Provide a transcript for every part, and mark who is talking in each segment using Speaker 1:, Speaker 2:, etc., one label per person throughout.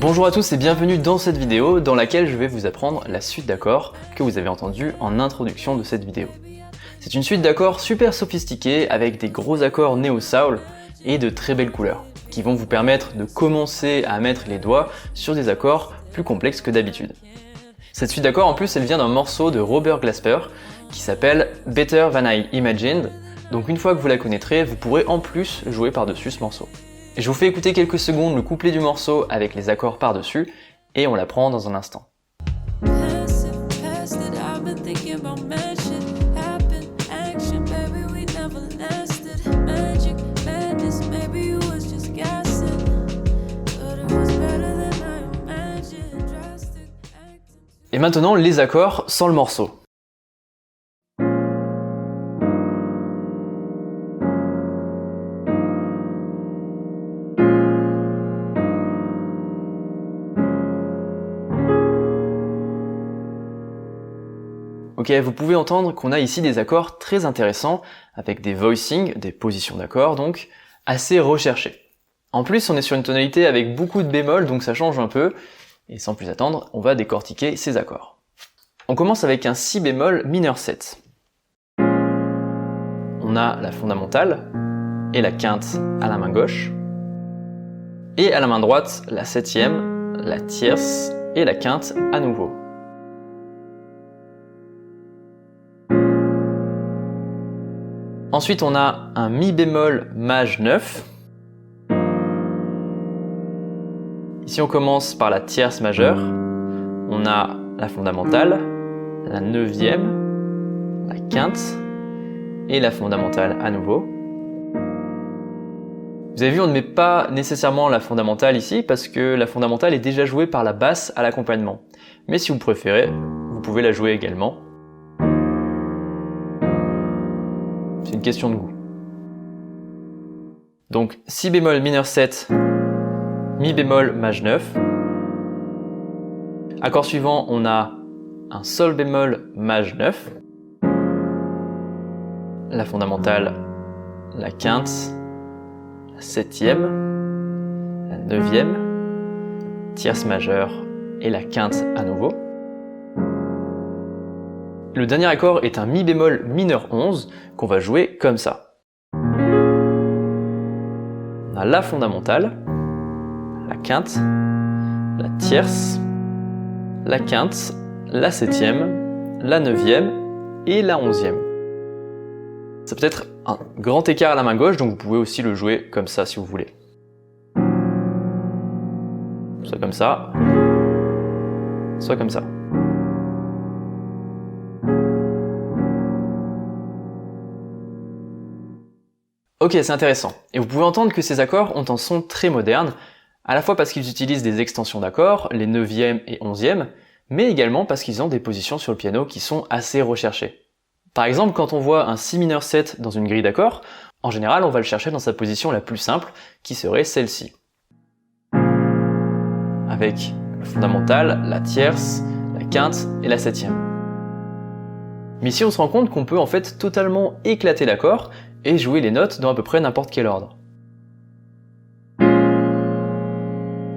Speaker 1: Bonjour à tous et bienvenue dans cette vidéo dans laquelle je vais vous apprendre la suite d'accords que vous avez entendu en introduction de cette vidéo. C'est une suite d'accords super sophistiquée avec des gros accords néo-soul et de très belles couleurs qui vont vous permettre de commencer à mettre les doigts sur des accords plus complexes que d'habitude. Cette suite d'accords en plus elle vient d'un morceau de Robert Glasper qui s'appelle Better Than I Imagined, donc une fois que vous la connaîtrez, vous pourrez en plus jouer par-dessus ce morceau. Je vous fais écouter quelques secondes le couplet du morceau avec les accords par-dessus et on l'apprend dans un instant. Et maintenant les accords sans le morceau. Ok, vous pouvez entendre qu'on a ici des accords très intéressants, avec des voicings, des positions d'accords donc, assez recherchés. En plus, on est sur une tonalité avec beaucoup de bémols, donc ça change un peu, et sans plus attendre, on va décortiquer ces accords. On commence avec un si bémol mineur 7. On a la fondamentale, et la quinte à la main gauche, et à la main droite, la septième, la tierce, et la quinte à nouveau. Ensuite, on a un mi bémol maj 9. Ici, on commence par la tierce majeure. On a la fondamentale, la neuvième, la quinte et la fondamentale à nouveau. Vous avez vu, on ne met pas nécessairement la fondamentale ici parce que la fondamentale est déjà jouée par la basse à l'accompagnement. Mais si vous préférez, vous pouvez la jouer également. C'est une question de goût. Donc si bémol mineur 7, mi bémol maj 9. Accord suivant, on a un sol bémol maj 9. La fondamentale, la quinte, la septième, la neuvième, tierce majeure et la quinte à nouveau. Le dernier accord est un mi bémol mineur 11 qu'on va jouer comme ça. On a la fondamentale, la quinte, la tierce, la quinte, la septième, la neuvième et la onzième. Ça peut être un grand écart à la main gauche, donc vous pouvez aussi le jouer comme ça si vous voulez. Soit comme ça, soit comme ça. Ok, c'est intéressant. Et vous pouvez entendre que ces accords ont un son très moderne, à la fois parce qu'ils utilisent des extensions d'accords, les 9e et 11e, mais également parce qu'ils ont des positions sur le piano qui sont assez recherchées. Par exemple, quand on voit un si mineur 7 dans une grille d'accords, en général on va le chercher dans sa position la plus simple, qui serait celle-ci. Avec la fondamentale, la tierce, la quinte et la septième. Mais ici on se rend compte qu'on peut en fait totalement éclater l'accord, et jouer les notes dans à peu près n'importe quel ordre.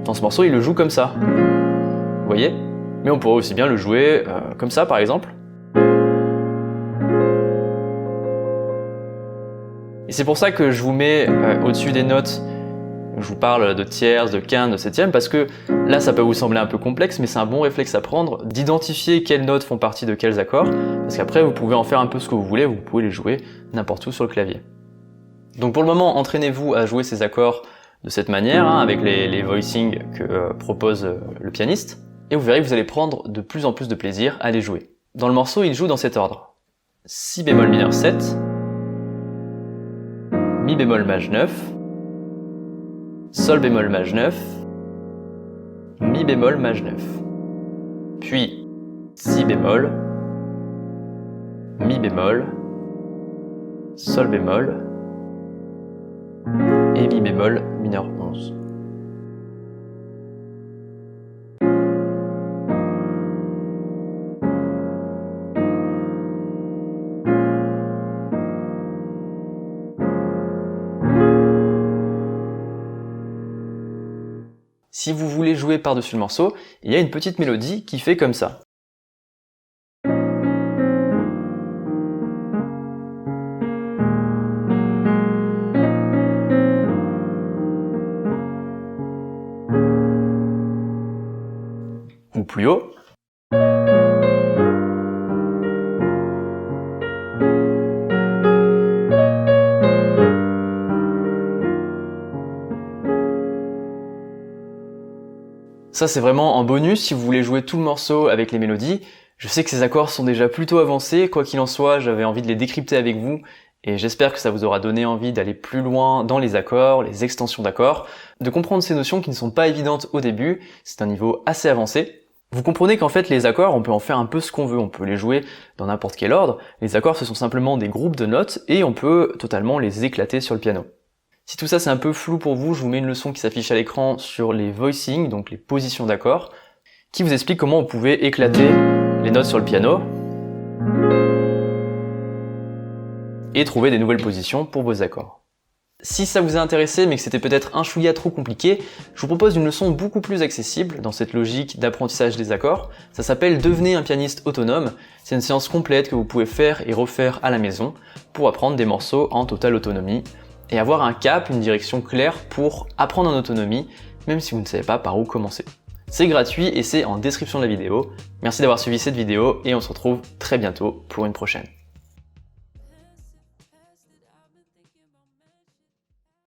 Speaker 1: Dans ce morceau, il le joue comme ça. Vous voyez? Mais on pourrait aussi bien le jouer comme ça, par exemple. Et c'est pour ça que je vous mets au-dessus des notes, je vous parle de tierce, de quinte, de septième, parce que là, ça peut vous sembler un peu complexe, mais c'est un bon réflexe à prendre, d'identifier quelles notes font partie de quels accords, parce qu'après, vous pouvez en faire un peu ce que vous voulez, vous pouvez les jouer n'importe où sur le clavier. Donc pour le moment, entraînez-vous à jouer ces accords de cette manière, avec les voicings que propose le pianiste, et vous verrez que vous allez prendre de plus en plus de plaisir à les jouer. Dans le morceau, il joue dans cet ordre. Si bémol mineur 7, mi bémol maj 9, sol bémol maj 9, mi bémol maj 9, puis si bémol, mi bémol, sol bémol et mi bémol mineur 11. Si vous voulez jouer par-dessus le morceau, il y a une petite mélodie qui fait comme ça. Ou plus haut. Ça c'est vraiment en bonus si vous voulez jouer tout le morceau avec les mélodies. Je sais que ces accords sont déjà plutôt avancés, quoi qu'il en soit, j'avais envie de les décrypter avec vous et j'espère que ça vous aura donné envie d'aller plus loin dans les accords, les extensions d'accords, de comprendre ces notions qui ne sont pas évidentes au début, c'est un niveau assez avancé. Vous comprenez qu'en fait les accords, on peut en faire un peu ce qu'on veut, on peut les jouer dans n'importe quel ordre. Les accords ce sont simplement des groupes de notes et on peut totalement les éclater sur le piano. Si tout ça c'est un peu flou pour vous, je vous mets une leçon qui s'affiche à l'écran sur les voicings, donc les positions d'accords, qui vous explique comment vous pouvez éclater les notes sur le piano et trouver des nouvelles positions pour vos accords. Si ça vous a intéressé mais que c'était peut-être un chouïa trop compliqué, je vous propose une leçon beaucoup plus accessible dans cette logique d'apprentissage des accords. Ça s'appelle Devenez un pianiste autonome. C'est une séance complète que vous pouvez faire et refaire à la maison pour apprendre des morceaux en totale autonomie et avoir un cap, une direction claire pour apprendre en autonomie, même si vous ne savez pas par où commencer. C'est gratuit et c'est en description de la vidéo. Merci d'avoir suivi cette vidéo et on se retrouve très bientôt pour une prochaine.